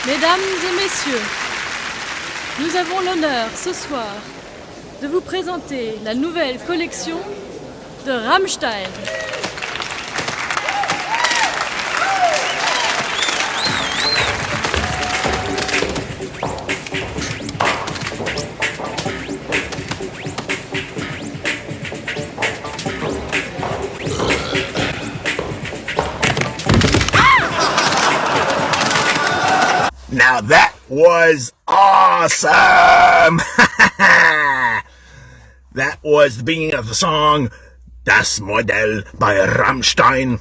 Mesdames et messieurs, nous avons l'honneur ce soir de vous présenter la nouvelle collection de Rammstein. Now that was awesome! That was the beginning of the song Das Modell by Rammstein.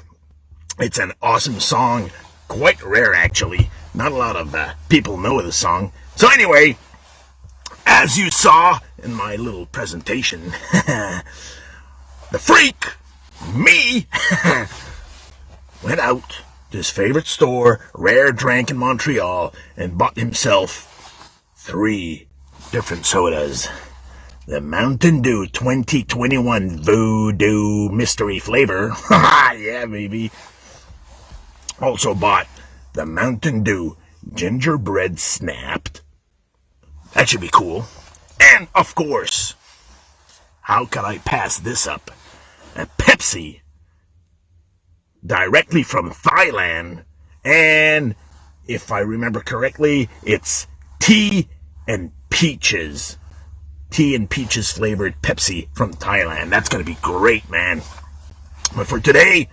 It's an awesome song, quite rare actually. Not a lot of people know the song. So anyway, as you saw in my little presentation, the freak, me, went out to his favorite store, Rare Drank in Montreal, and bought himself 3 different sodas. The Mountain Dew 2021 Voodoo Mystery Flavor. Yeah, baby. Also bought the Mountain Dew Gingerbread Snapped. That should be cool. And, of course, how could I pass this up? A Pepsi. Directly from Thailand. And, if I remember correctly, it's tea and peaches. Tea and peaches flavored Pepsi from Thailand. That's going to be great, man. But for today,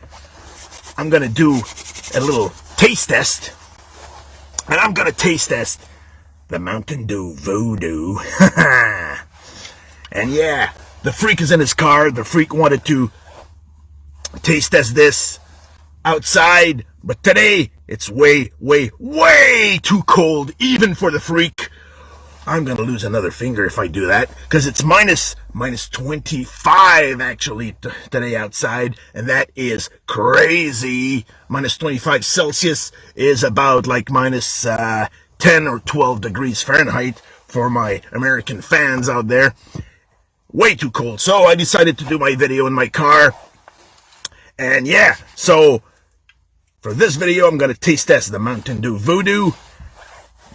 I'm going to do a little taste test. And I'm going to taste test the Mountain Dew Voodoo. And yeah, the freak is in his car. The freak wanted to taste test this outside. But today, it's way, way, way too cold, even for the freak. I'm going to lose another finger if I do that, because it's minus 25 actually today outside, and that is crazy. Minus 25 Celsius is about like minus 10 or 12 degrees Fahrenheit for my American fans out there. Way too cold. So I decided to do my video in my car. And yeah, so for this video, I'm going to taste test the Mountain Dew Voodoo.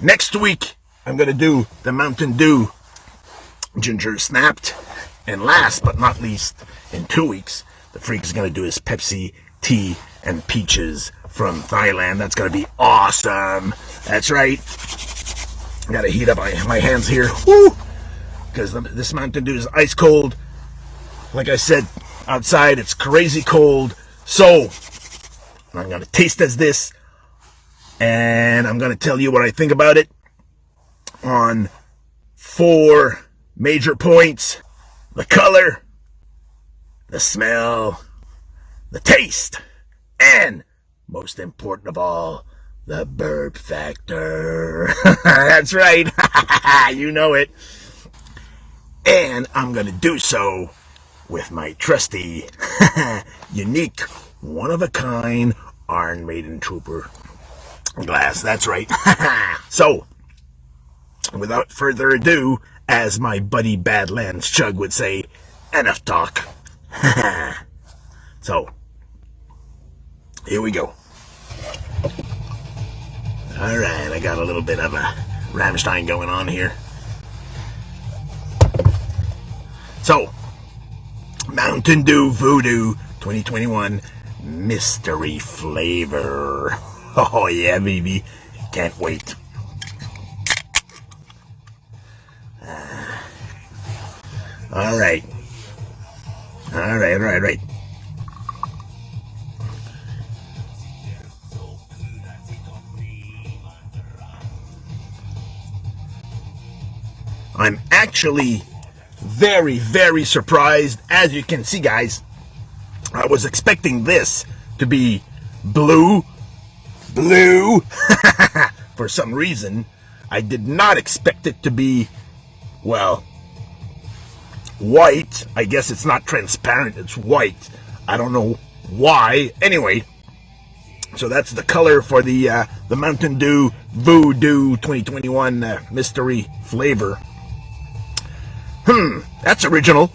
Next week, I'm going to do the Mountain Dew Ginger Snapped. And last but not least, in 2 weeks, the freak is going to do his Pepsi, tea, and peaches from Thailand. That's going to be awesome. That's right. I got to heat up my hands here. Woo! Because this Mountain Dew is ice cold. Like I said, outside it's crazy cold. So, I'm going to taste test this. And I'm going to tell you what I think about it on 4 major points: the color, the smell, the taste, and most important of all, the burp factor. That's right. You know it. And I'm going to do so with my trusty, unique, one-of-a-kind Iron Maiden Trooper glass. That's right. So, without further ado, as my buddy Badlands Chug would say, enough talk. So, here we go. Alright, I got a little bit of a Rammstein going on here. So, Mountain Dew Voodoo 2021 Mystery Flavor. Oh yeah, baby. Can't wait. All right. I'm actually very, very surprised. As you can see, guys, I was expecting this to be blue. For some reason, I did not expect it to be, well, white. I guess it's not transparent, it's white. I don't know why. Anyway, so that's the color for the Mountain Dew Voodoo 2021 mystery flavor. That's original.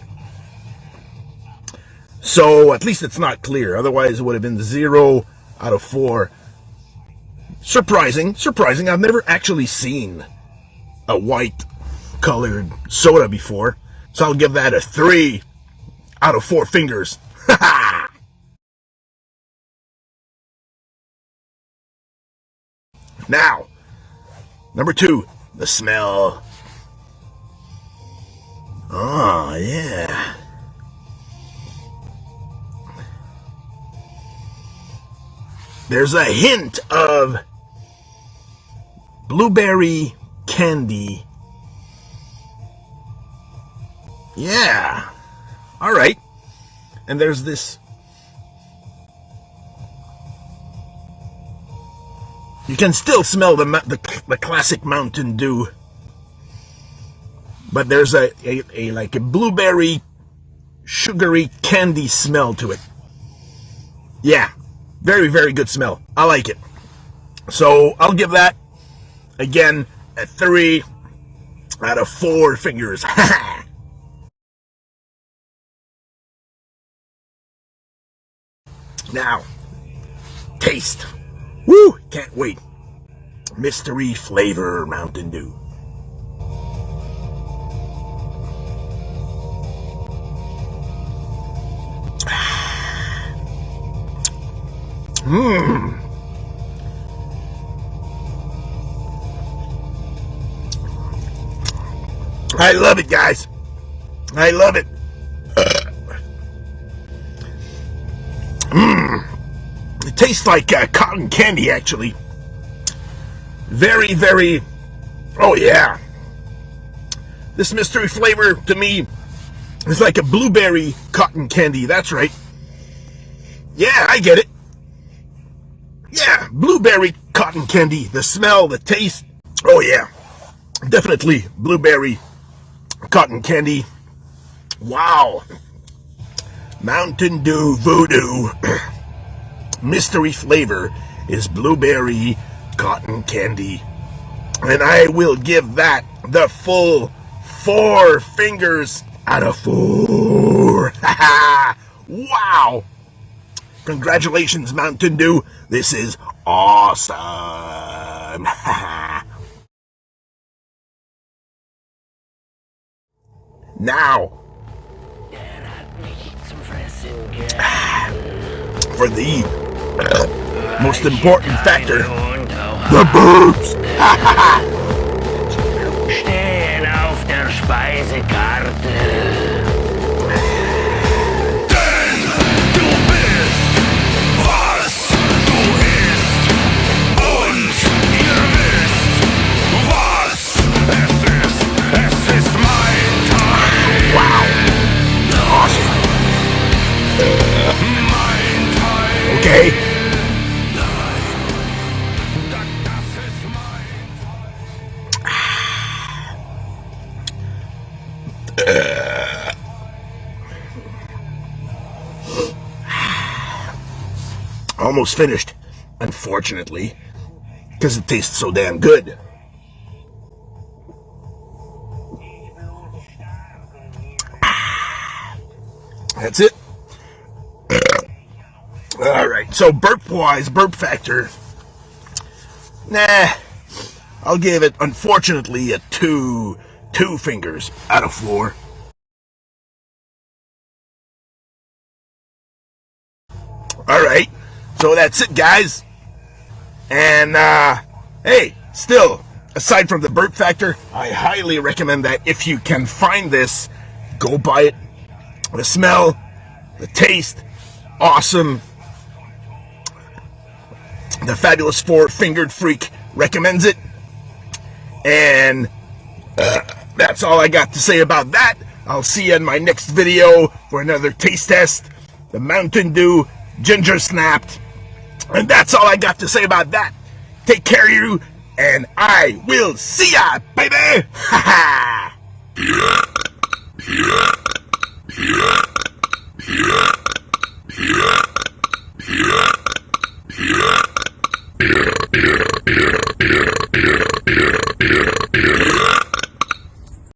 So at least it's not clear. Otherwise it would have been 0 out of 4 surprising. I've never actually seen a white colored soda before. So I'll give that a 3 out of 4 fingers. Now, number 2, the smell. Oh, yeah. There's a hint of blueberry candy. Yeah. All right. And there's this. You can still smell the classic Mountain Dew. But there's a like a blueberry sugary candy smell to it. Yeah. Very, very good smell. I like it. So I'll give that, again, a 3 out of 4 fingers. Now, taste. Woo! Can't wait. Mystery flavor Mountain Dew. Mmm. I love it, guys. I love it. It tastes like cotton candy, actually. Very, very. Oh, yeah. This mystery flavor, to me, is like a blueberry cotton candy. That's right. Yeah, I get it. Yeah, blueberry cotton candy. The smell, the taste. Oh, yeah. Definitely blueberry cotton candy. Wow. Mountain Dew Voodoo. Mystery flavor is blueberry cotton candy. And I will give that the full 4 fingers out of 4. Wow. Congratulations, Mountain Dew. This is awesome. Now, for the most important factor, the burps. Stehen auf der Speisekarte. Okay. Almost finished, unfortunately, because it tastes so damn good. That's it. Alright, so burp-wise, burp factor. Nah, I'll give it, unfortunately, a 2 fingers out of 4. Alright, so that's it, guys. And, hey, still, aside from the burp factor, I highly recommend that if you can find this, go buy it. The smell, the taste, awesome. The Fabulous 4 Fingered Freak recommends it. And that's all I got to say about that. I'll see you in my next video for another taste test. The Mountain Dew Ginger Snapped. And that's all I got to say about that. Take care of you, and I will see ya, baby! Ha ha!